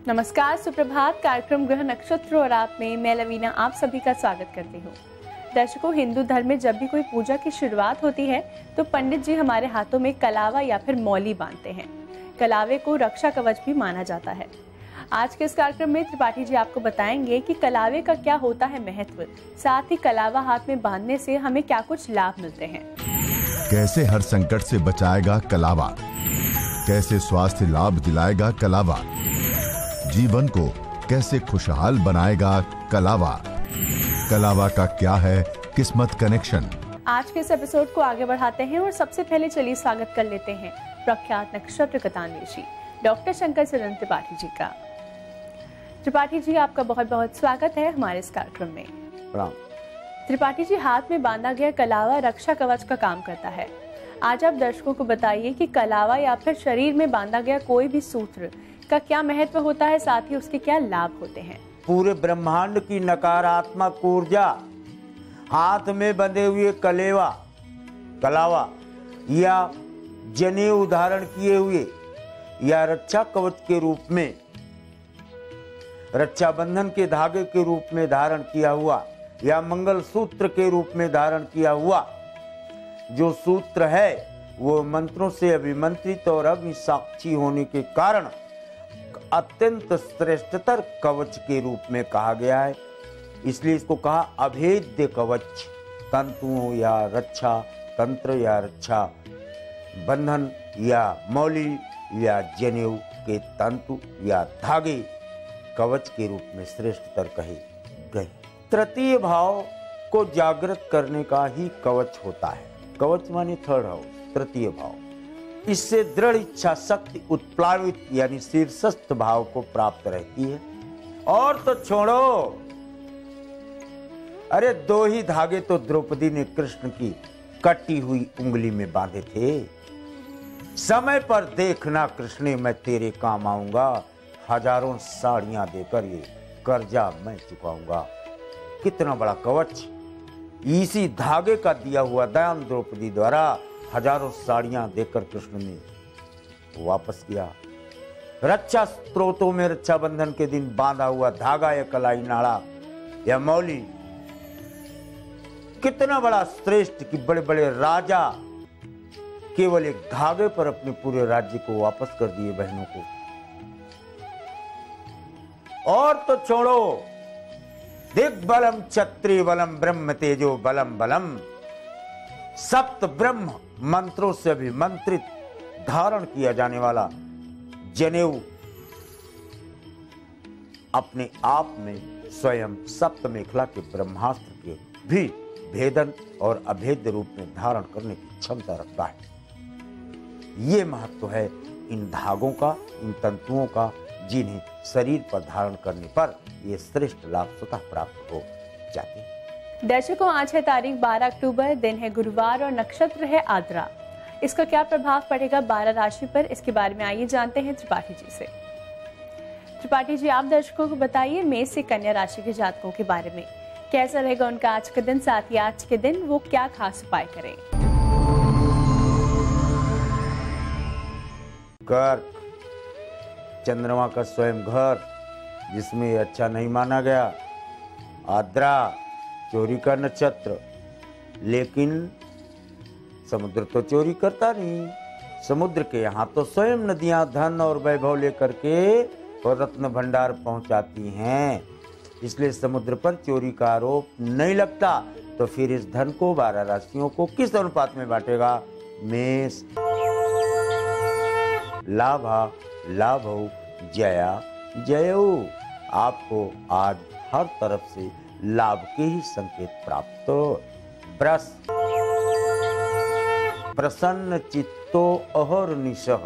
नमस्कार, सुप्रभात। कार्यक्रम ग्रह नक्षत्र और आप में मैं लवीना आप सभी का स्वागत करती हूँ। दर्शकों, हिंदू धर्म में जब भी कोई पूजा की शुरुआत होती है तो पंडित जी हमारे हाथों में कलावा या फिर मौली बांधते हैं। कलावे को रक्षा कवच भी माना जाता है। आज के इस कार्यक्रम में त्रिपाठी जी आपको बताएंगे कि कलावे का क्या होता है महत्व, साथ ही कलावा हाथ में बांधने से हमें क्या कुछ लाभ मिलते हैं। कैसे हर संकट से बचाएगा कलावा, कैसे स्वास्थ्य लाभ दिलाएगा कलावा, जीवन को कैसे खुशहाल बनाएगा कलावा, कलावा का क्या है किस्मत कनेक्शन। आज के इस एपिसोड को आगे बढ़ाते हैं और सबसे पहले चलिए स्वागत कर लेते हैं प्रख्यात नक्षत्र कथान्वेषी डॉक्टर शंकर चरण त्रिपाठी जी का। त्रिपाठी जी, आपका बहुत बहुत स्वागत है हमारे इस कार्यक्रम में। प्रणाम। त्रिपाठी जी, हाथ में बांधा गया कलावा रक्षा कवच का काम करता है। आज आप दर्शकों को बताइए कि कलावा या फिर शरीर में बांधा गया कोई भी सूत्र का क्या महत्व होता है, साथ ही उसके क्या लाभ होते हैं। पूरे ब्रह्मांड की नकारात्मक ऊर्जा हाथ में बंधे हुए कलावा या जनेऊ धारण किए हुए या रक्षा कवच के रूप में, रक्षा बंधन के धागे के रूप में धारण किया हुआ या मंगल सूत्र के रूप में धारण किया हुआ जो सूत्र है वो मंत्रों से अभिमंत्रित और अग्नि साक्षी होने के कारण अत्यंत श्रेष्ठतर कवच के रूप में कहा गया है। इसलिए इसको कहा अभेद्य कवच। तंतुओं या रक्षा तंत्र या रक्षा बंधन या मौली या जनेऊ के तंतु या धागे कवच के रूप में श्रेष्ठतर कहे गए। तृतीय भाव को जागृत करने का ही कवच होता है। कवच माने थर्ड हाउस, तृतीय भाव। इससे दृढ़ इच्छा शक्ति उत्प्लावित यानी शीर्षस्थ भाव को प्राप्त रहती है। और तो छोड़ो, अरे दो ही धागे तो द्रौपदी ने कृष्ण की कटी हुई उंगली में बांधे थे। समय पर देखना कृष्ण, मैं तेरे काम आऊंगा, हजारों साड़ियां देकर ये कर्जा मैं चुकाऊंगा। कितना बड़ा कवच, इसी धागे का दिया हुआ दान द्रौपदी द्वारा हजारों साड़ियां देकर कृष्ण ने वापस किया। रक्षा स्त्रोतों में रक्षाबंधन के दिन बांधा हुआ धागा या कलाई नाड़ा या मौली कितना बड़ा श्रेष्ठ कि बड़े बड़े राजा केवल एक धागे पर अपने पूरे राज्य को वापस कर दिए बहनों को। और तो छोड़ो, दिग्बलम क्षत्रिय बलम ब्रह्म तेजो बलम बलम, सप्त ब्रह्म मंत्रों से अभिमंत्रित धारण किया जाने वाला जनेऊ अपने आप में स्वयं सप्त मेखला के ब्रह्मास्त्र के भी भेदन और अभेद्य रूप में धारण करने की क्षमता रखता है। ये महत्व है इन धागों का, इन तंतुओं का, जिन्हें शरीर पर धारण करने पर ये श्रेष्ठ लाभ स्वतः प्राप्त हो जाते हैं। दर्शकों, आज है तारीख 12 अक्टूबर, दिन है गुरुवार और नक्षत्र है आद्रा। इसका क्या प्रभाव पड़ेगा 12 राशि पर, इसके बारे में आइए जानते हैं त्रिपाठी जी से। त्रिपाठी जी, आप दर्शकों को बताइए मेष से कन्या राशि के जातकों के बारे में। कैसा रहेगा उनका आज का दिन, साथ ही आज के दिन वो क्या खास उपाय करें। कर्क, चंद्रमा का स्वयं घर जिसमें अच्छा नहीं माना गया। आद्रा, चोरी का नक्षत्र, लेकिन समुद्र तो चोरी करता नहीं। समुद्र के यहाँ तो स्वयं नदियां धन और वैभव लेकर के और रत्न भंडार पहुंचाती हैं, इसलिए समुद्र पर चोरी का आरोप नहीं लगता। तो फिर इस धन को 12 राशियों को किस अनुपात में बांटेगा। मेष, लाभा लाभौ जया जयौ, आपको आज हर तरफ से लाभ के ही संकेत प्राप्त। वृष, प्रसन्न चित्तो अहर्निशः,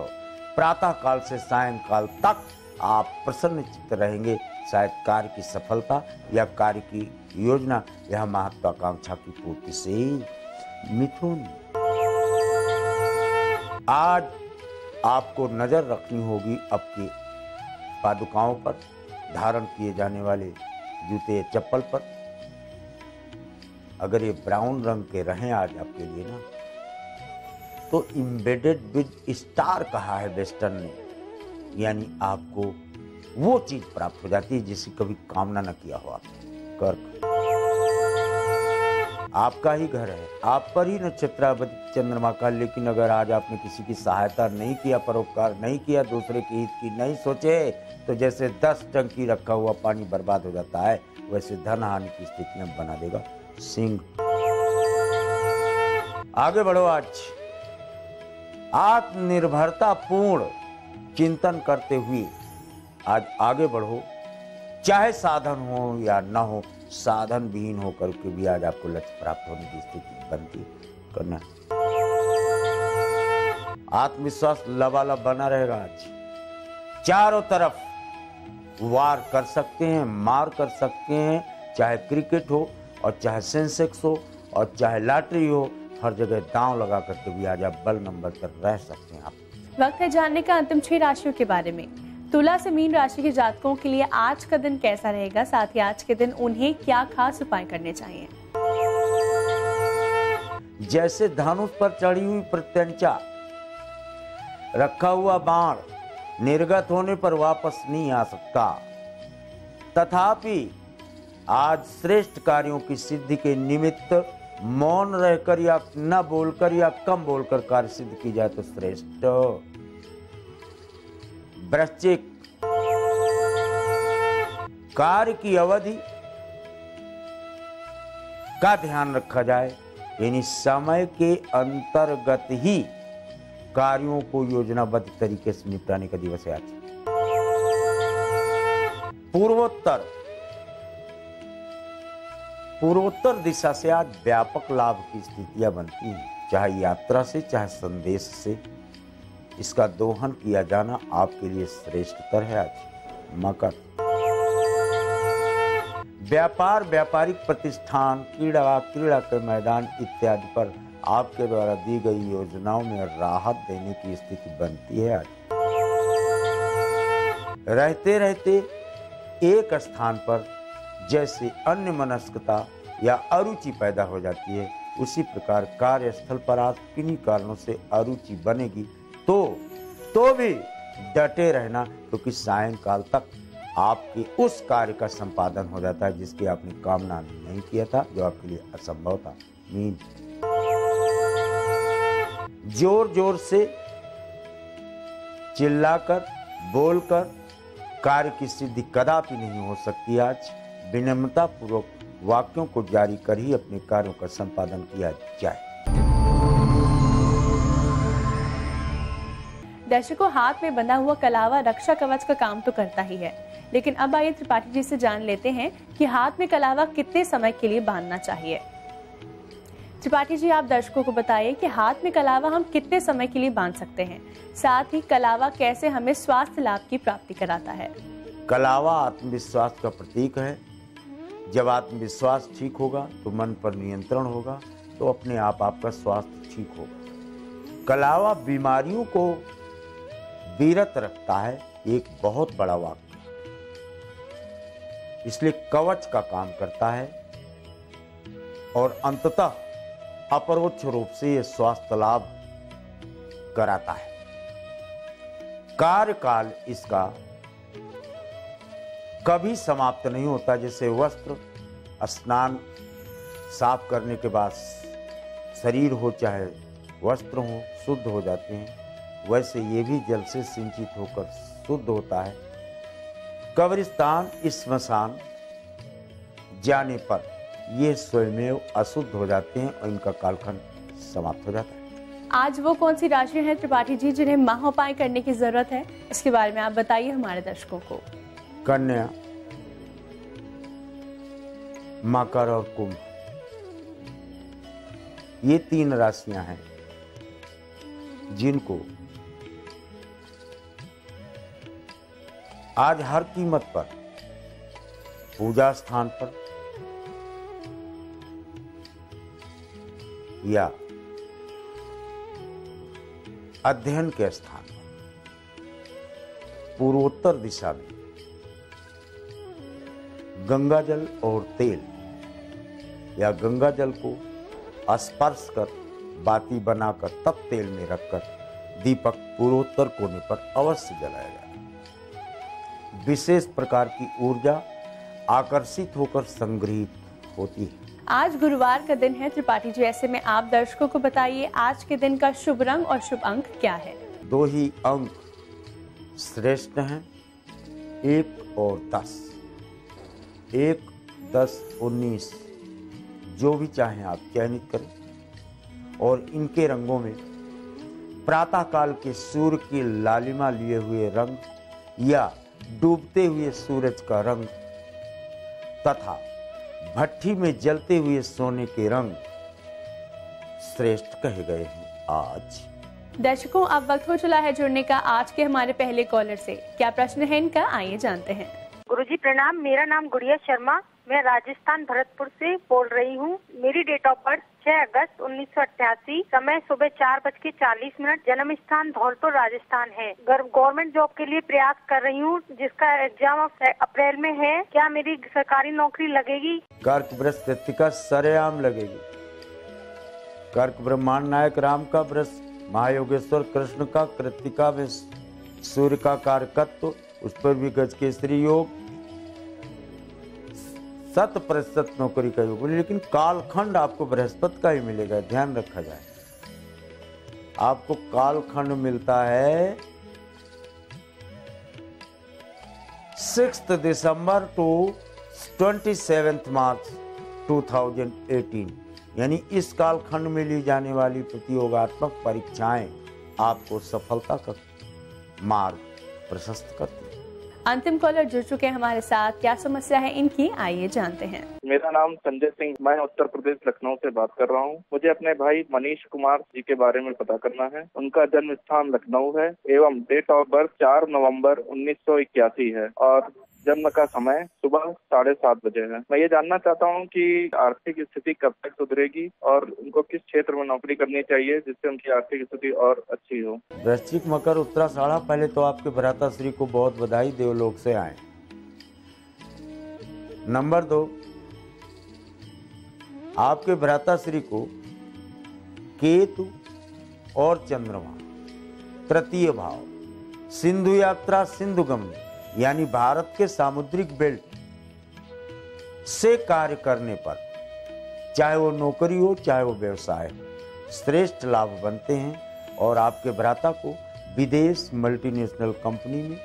प्रातः काल से सायंकाल तक आप प्रसन्न चित्त रहेंगे। शायद कार्य की सफलता या कार्य की योजना या महत्वाकांक्षा की पूर्ति से। मिथुन, आज आपको नजर रखनी होगी आपकी पादुकाओं पर, धारण किए जाने वाले जूते या चप्पल पर। अगर ये ब्राउन रंग के रहें आज आपके लिए ना, तो इम्बेडेड विद स्टार कहा है वेस्टर्न ने, यानी आपको वो चीज प्राप्त हो जाती है जिसकी कभी कामना न किया हो आपने। कर्क, आपका ही घर है, आप पर ही नक्षत्रावती चंद्रमा का, लेकिन अगर आज आपने किसी की सहायता नहीं किया, परोपकार नहीं किया, दूसरे के हित की नहीं सोचे, तो जैसे 10 टंकी रखा हुआ पानी बर्बाद हो जाता है, वैसे धन हानि की स्थितियां बना देगा। सिंह, आगे बढ़ो। आज आत्मनिर्भरता पूर्ण चिंतन करते हुए आज आगे बढ़ो। चाहे साधन हो या न हो, साधन विहीन होकर के भी आज आपको लक्ष्य प्राप्त होने की स्थिति बनती करना। आत्मविश्वास लबालब बना रहेगा। आज चारों तरफ वार कर सकते हैं, मार कर सकते हैं, चाहे क्रिकेट हो और चाहे सेंसेक्स हो और चाहे लॉटरी हो, हर जगह दांव लगा करके भी आज आप बल नंबर पर रह सकते हैं। आप वक्त है जानने का अंतिम 6 राशियों के बारे में। तुला से मीन राशि के जातकों के लिए आज का दिन कैसा रहेगा, साथ ही आज के दिन उन्हें क्या खास उपाय करने चाहिए। जैसे धनुष पर चढ़ी हुई प्रत्यंचा, रखा हुआ बाण निर्गत होने पर वापस नहीं आ सकता, तथापि आज श्रेष्ठ कार्यों की सिद्धि के निमित्त मौन रहकर या न बोलकर या कम बोलकर कार्य सिद्ध की जाए तो श्रेष्ठ। वृश्चिक, कार्य की अवधि का ध्यान रखा जाए, यानी समय के अंतर्गत ही कार्यों को योजनाबद्ध तरीके से निपटाने का दिवस है आज। पूर्वोत्तर दिशा से आज व्यापक लाभ की स्थितियां बनती हैं, चाहे यात्रा से चाहे संदेश से। इसका दोहन किया जाना आपके लिए श्रेष्ठतर है आज। मकर, व्यापार, व्यापारिक प्रतिष्ठान, क्रीड़ा के मैदान इत्यादि पर आपके द्वारा दी गई योजनाओं में राहत देने की स्थिति बनती है आज। रहते रहते एक स्थान पर जैसे अन्य मनस्कता या अरुचि पैदा हो जाती है, उसी प्रकार कार्यस्थल पर आज किन्हीं कारणों से अरुचि बनेगी तो भी डटे रहना, क्योंकि सायंकाल तक आपके उस कार्य का संपादन हो जाता है जिसकी आपने कामना नहीं किया था, जो आपके लिए असंभव था। मीन, जोर जोर से चिल्लाकर बोलकर कार्य की सिद्धि कदापि नहीं हो सकती। आज विनम्रता पूर्वक वाक्यों को जारी कर ही अपने कार्यों का संपादन किया जाए। दर्शकों, हाथ में बंधा हुआ कलावा रक्षा कवच का काम तो करता ही है, लेकिन अब आइए त्रिपाठी जी से जान लेते हैं कि हाथ में कलावा कितने समय के लिए बांधना चाहिए। त्रिपाठी जी, आप दर्शकों को बताइए कि हाथ में कलावा हम कितने समय के लिए बांध सकते हैं, साथ ही कलावा कैसे हमें स्वास्थ्य लाभ की प्राप्ति कराता है। कलावा आत्मविश्वास का प्रतीक है। जब आत्मविश्वास ठीक होगा तो मन पर नियंत्रण होगा, तो अपने आप आपका स्वास्थ्य ठीक होगा। कलावा बीमारियों को विरत रखता है, एक बहुत बड़ा वाक्य, इसलिए कवच का काम करता है और अंततः अपरोक्ष रूप से यह स्वास्थ्य लाभ कराता है। कार्यकाल इसका कभी समाप्त नहीं होता। जैसे वस्त्र स्नान साफ करने के बाद शरीर हो चाहे वस्त्र हो शुद्ध हो जाते हैं, वैसे ये भी जल से सिंचित होकर शुद्ध होता है। कब्रिस्तान, स्मशान जाने पर ये स्वयमेव अशुद्ध हो जाते हैं और इनका कालखंड समाप्त हो जाता है। आज वो कौन सी राशि है त्रिपाठी जी जिन्हें महाउपाय करने की जरूरत है, इसके बारे में आप बताइए हमारे दर्शकों को। कन्या, मकर और कुंभ, ये 3 राशियां हैं जिनको आज हर कीमत पर पूजा स्थान पर या अध्ययन के स्थान पर पूर्वोत्तर दिशा में गंगा जल और तेल या गंगा जल को स्पर्श कर बाती बनाकर तब तेल में रखकर दीपक पूर्वोत्तर कोने पर अवश्य जलाया जाए। विशेष प्रकार की ऊर्जा आकर्षित होकर संग्रहित होती है। आज गुरुवार का दिन है त्रिपाठी जी, ऐसे में आप दर्शकों को बताइए आज के दिन का शुभ रंग और शुभ अंक क्या है। 2 ही अंक श्रेष्ठ हैं, 1 और 10। 1, 10, 19 जो भी चाहें आप चयनित करें। और इनके रंगों में प्रातः काल के सूर्य की लालिमा लिए हुए रंग या डूबते हुए सूरज का रंग तथा भट्ठी में जलते हुए सोने के रंग श्रेष्ठ कहे गए हैं। आज दर्शकों अब वक्त हो चला है जुड़ने का आज के हमारे पहले कॉलर से। क्या प्रश्न है इनका, आइए जानते हैं। गुरुजी प्रणाम, मेरा नाम गुड़िया शर्मा, मैं राजस्थान भरतपुर से बोल रही हूँ। मेरी डेट ऑफ बर्थ 6 अगस्त 1988, समय सुबह 4:40, जन्म स्थान धौलपुर राजस्थान है। गवर्नमेंट जॉब के लिए प्रयास कर रही हूँ जिसका एग्जाम अप्रैल में है। क्या मेरी सरकारी नौकरी लगेगी? कर्क वृष कृत्तिका सरेआम लगेगी। कर्क ब्रह्मांड नायक राम का वृष, महायोगेश्वर कृष्ण का, कृत्तिका में सूर्य का कारकत्व, उस पर भी गज केसरी योग, 100% नौकरी का योग। लेकिन कालखंड आपको बृहस्पति का ही मिलेगा, ध्यान रखा जाए। आपको कालखंड मिलता है 6 दिसंबर टू 27 मार्च 2018, यानी इस कालखंड में ली जाने वाली प्रतियोगात्मक परीक्षाएं आपको सफलता का मार्ग प्रशस्त करती है। अंतिम कॉलर जुड़ चुके हैं हमारे साथ, क्या समस्या है इनकी, आइए जानते हैं। मेरा नाम संजय सिंह, मैं उत्तर प्रदेश लखनऊ से बात कर रहा हूँ। मुझे अपने भाई मनीष कुमार जी के बारे में पता करना है। उनका जन्म स्थान लखनऊ है एवं डेट ऑफ बर्थ 4 नवंबर 1981 है और जन्म का समय सुबह 7:30 बजे है। मैं ये जानना चाहता हूँ कि आर्थिक स्थिति कब तक सुधरेगी और उनको किस क्षेत्र में नौकरी करनी चाहिए जिससे उनकी आर्थिक स्थिति और अच्छी हो। वृश्चिक, मकर, उत्तराषाढ़ा, पहले तो आपके भ्राताश्री को बहुत बधाई, देवलोक से आए। नंबर 2, आपके भ्राताश्री को केतु और चंद्रमा तृतीय भाव, सिंधु यात्रा, सिंधु गमन यानी भारत के सामुद्रिक बेल्ट से कार्य करने पर, चाहे वो नौकरी हो चाहे वो व्यवसाय हो, श्रेष्ठ लाभ बनते हैं। और आपके भ्राता को विदेश, मल्टीनेशनल कंपनी में,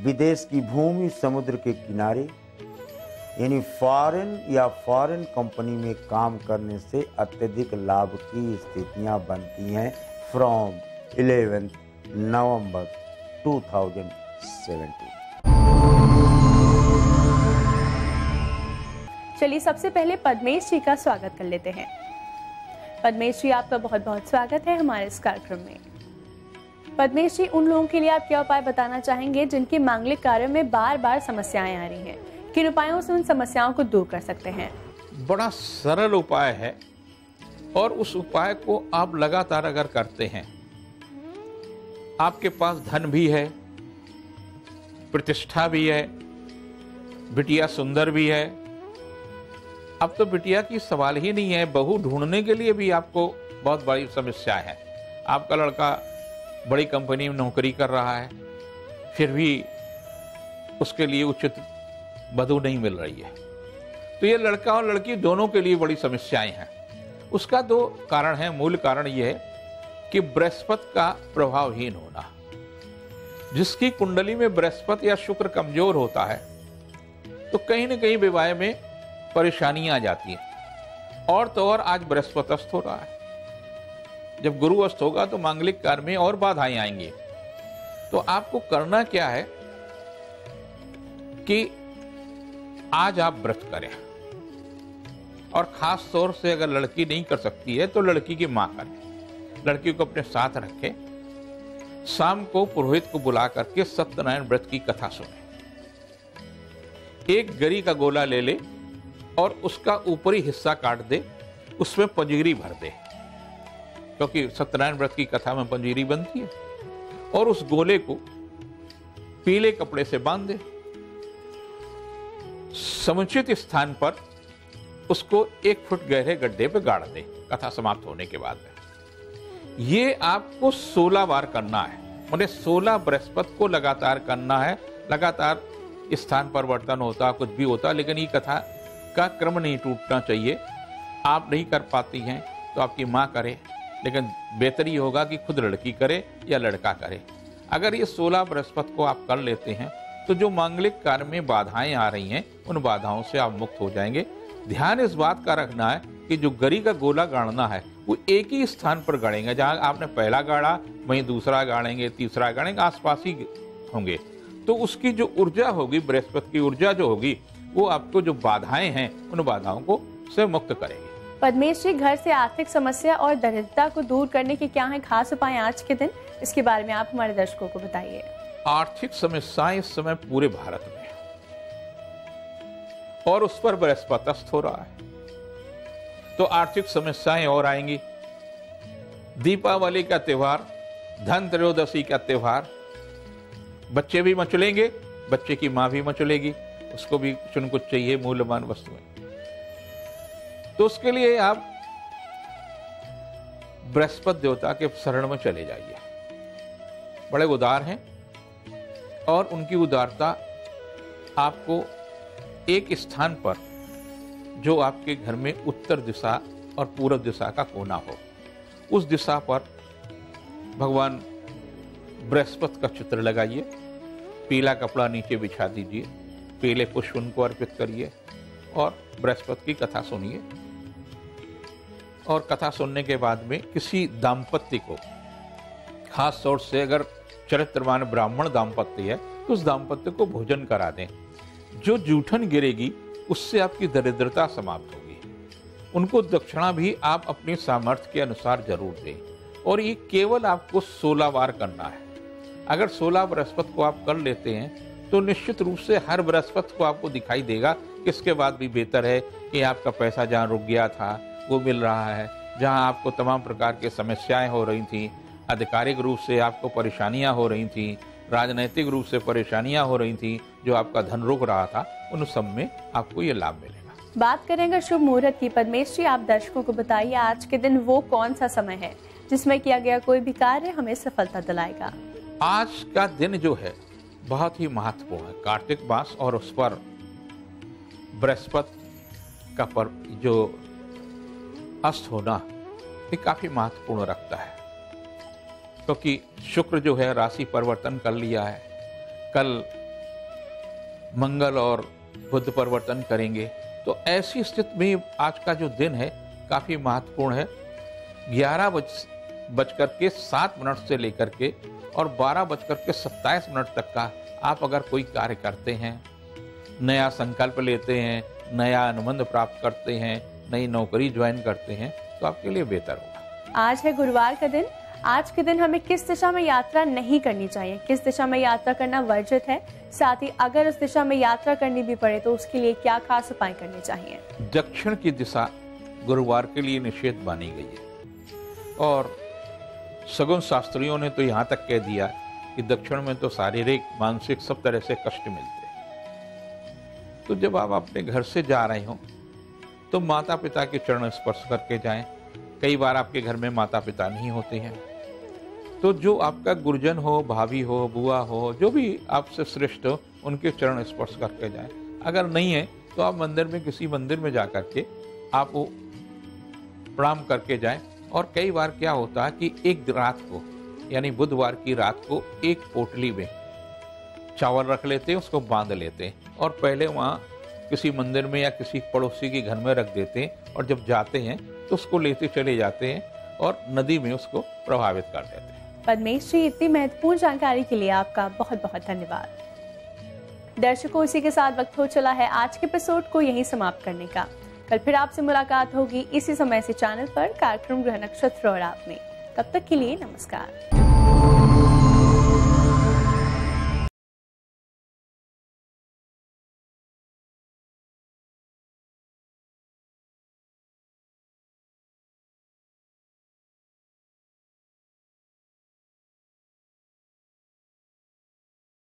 विदेश की भूमि, समुद्र के किनारे यानी फॉरेन कंपनी में काम करने से अत्यधिक लाभ की स्थितियां बनती हैं फ्रॉम 11 नवंबर 2017। चलिए सबसे पहले पद्मेश जी का स्वागत कर लेते हैं। पद्मेश जी, आपका बहुत बहुत स्वागत है हमारे इस कार्यक्रम में। पद्मेश जी, उन लोगों के लिए आप क्या उपाय बताना चाहेंगे जिनके मांगलिक कार्यों में बार बार समस्याएं आ रही हैं? किन उपायों से उन समस्याओं को दूर कर सकते हैं? बड़ा सरल उपाय है और उस उपाय को आप लगातार अगर करते हैं, आपके पास धन भी है, प्रतिष्ठा भी है, बिटिया सुंदर भी है। अब तो बिटिया की सवाल ही नहीं है, बहू ढूंढने के लिए भी आपको बहुत बड़ी समस्या है। आपका लड़का बड़ी कंपनी में नौकरी कर रहा है, फिर भी उसके लिए उचित वधू नहीं मिल रही है। तो ये लड़का और लड़की दोनों के लिए बड़ी समस्याएं हैं। उसका 2 कारण है। मूल कारण यह है कि बृहस्पति का प्रभावहीन होना। जिसकी कुंडली में बृहस्पति या शुक्र कमजोर होता है तो कहीं न कहीं विवाह में परेशानियां आ जाती हैं। और तो और आज बृहस्पति अस्त हो रहा है, जब गुरु अस्त होगा तो मांगलिक कार्य में और बाधाएं आएंगी। तो आपको करना क्या है कि आज आप व्रत करें, और खास तौर से अगर लड़की नहीं कर सकती है तो लड़की की मां करे। लड़की को अपने साथ रखे, शाम को पुरोहित को बुला करके सत्यनारायण व्रत की कथा सुने। एक गरी का गोला ले ले और उसका ऊपरी हिस्सा काट दे, उसमें पंजीरी भर दे, क्योंकि सत्यनारायण व्रत की कथा में पंजीरी बनती है। और उस गोले को पीले कपड़े से बांध दे, समुचित स्थान पर उसको 1 फुट गहरे गड्ढे पे गाड़ दे कथा समाप्त होने के बाद में। ये आपको 16 बार करना है, मतलब 16 बृहस्पति को लगातार करना है। लगातार स्थान परिवर्तन होता, कुछ भी होता, लेकिन ये कथा का क्रम नहीं टूटना चाहिए। आप नहीं कर पाती हैं तो आपकी माँ करे, लेकिन बेहतर ये होगा कि खुद लड़की करे या लड़का करे। अगर ये 16 बृहस्पति को आप कर लेते हैं तो जो मांगलिक कार्य में बाधाएं आ रही हैं उन बाधाओं से आप मुक्त हो जाएंगे। ध्यान इस बात का रखना है कि जो गरी का गोला गाड़ना है वो एक ही स्थान पर गाड़ेंगे। जहाँ आपने पहला गाड़ा वहीं दूसरा गाड़ेंगे, तीसरा गाड़ेंगे, आसपास ही होंगे। तो उसकी जो ऊर्जा होगी, बृहस्पति की ऊर्जा जो होगी, वो आपको जो बाधाएं हैं उन बाधाओं को से मुक्त करेगी। पद्मेश जी, घर से आर्थिक समस्या और दरिद्रता को दूर करने के क्या हैं खास उपाय आज के दिन? इसके बारे में आप हमारे दर्शकों को बताइए। आर्थिक समस्याएं इस समय पूरे भारत में है और उस पर बृहस्पति अस्त हो रहा है, तो आर्थिक समस्याएं और आएंगी। दीपावली का त्योहार, धनत्रयोदशी का त्योहार, बच्चे भी मचलेंगे, बच्चे की मां भी मचलेगी, उसको भी कुछ चाहिए मूल्यवान वस्तुएं। तो उसके लिए आप बृहस्पति देवता के शरण में चले जाइए। बड़े उदार हैं और उनकी उदारता आपको एक स्थान पर, जो आपके घर में उत्तर दिशा और पूर्व दिशा का कोना हो, उस दिशा पर भगवान बृहस्पति का चित्र लगाइए, पीला कपड़ा नीचे बिछा दीजिए, पीले पुष्प उनको अर्पित करिए और बृहस्पति की कथा सुनिए। और कथा सुनने के बाद में किसी दाम्पत्य को, खास तौर से अगर चरित्रवान ब्राह्मण दाम्पत्य है तो उस दाम्पत्य को भोजन करा दें। जो जूठन गिरेगी उससे आपकी दरिद्रता समाप्त होगी। उनको दक्षिणा भी आप अपने सामर्थ्य के अनुसार जरूर दें और ये केवल आपको 16 बार करना है। अगर 16 बृहस्पति को आप कर लेते हैं तो निश्चित रूप से हर बृहस्पति को आपको दिखाई देगा। इसके बाद भी बेहतर है कि आपका पैसा जहाँ रुक गया था वो मिल रहा है, जहाँ आपको तमाम प्रकार की समस्याएं हो रही थी, आधिकारिक रूप से आपको परेशानियां हो रही थी, राजनैतिक रूप से परेशानियां हो रही थी, जो आपका धन रुक रहा था, उन सब में आपको ये लाभ मिलेगा। बात करेंगे शुभ मुहूर्त की। पद्मेश जी, आप दर्शकों को बताइए आज के दिन वो कौन सा समय है जिसमें किया गया कोई भी कार्य हमें सफलता दिलाएगा? आज का दिन जो है बहुत ही महत्वपूर्ण है। कार्तिक मास और उस पर बृहस्पति का पर्व जो अस्त होना ये काफी महत्वपूर्ण रखता है, क्योंकि शुक्र जो है राशि परिवर्तन कर लिया है। कल मंगल और बुध परिवर्तन करेंगे, तो ऐसी स्थिति में आज का जो दिन है काफी महत्वपूर्ण है। 11:07 से लेकर के और 12:27 तक का आप अगर कोई कार्य करते हैं, नया संकल्प लेते हैं, नया अनुबंध प्राप्त करते हैं, नई नौकरी ज्वाइन करते हैं, तो आपके लिए बेहतर होगा। आज है गुरुवार का दिन। आज के दिन हमें किस दिशा में यात्रा नहीं करनी चाहिए, किस दिशा में यात्रा करना वर्जित है, साथ ही अगर उस दिशा में यात्रा करनी भी पड़े तो उसके लिए क्या खास उपाय करने चाहिए? दक्षिण की दिशा गुरुवार के लिए निषेध मानी गई है और सगुन शास्त्रियों ने तो यहाँ तक कह दिया कि दक्षिण में तो शारीरिक, मानसिक सब तरह से कष्ट मिलते हैं। तो जब आप अपने घर से जा रहे हो तो माता पिता के चरण स्पर्श करके जाएं। कई बार आपके घर में माता पिता नहीं होते हैं, तो जो आपका गुरुजन हो, भाभी हो, बुआ हो, जो भी आपसे श्रेष्ठ हो, उनके चरण स्पर्श करके जाएं। अगर नहीं है तो आप मंदिर में, किसी मंदिर में जा करके आप वो प्रणाम करके जाएं। और कई बार क्या होता है कि एक रात को, यानी बुधवार की रात को, एक पोटली में चावल रख लेते हैं, उसको बांध लेते हैं और पहले वहाँ किसी मंदिर में या किसी पड़ोसी के घर में रख देते हैं और जब जाते हैं तो उसको लेते चले जाते हैं और नदी में उसको प्रभावित कर देते हैं। पद्मेश जी, इतनी महत्वपूर्ण जानकारी के लिए आपका बहुत बहुत धन्यवाद। दर्शकों, इसी के साथ वक्त हो चला है आज के एपिसोड को यहीं समाप्त करने का। कल फिर आपसे मुलाकात होगी इसी समय से चैनल पर कार्यक्रम ग्रह नक्षत्र और आप में। तब तक के लिए नमस्कार।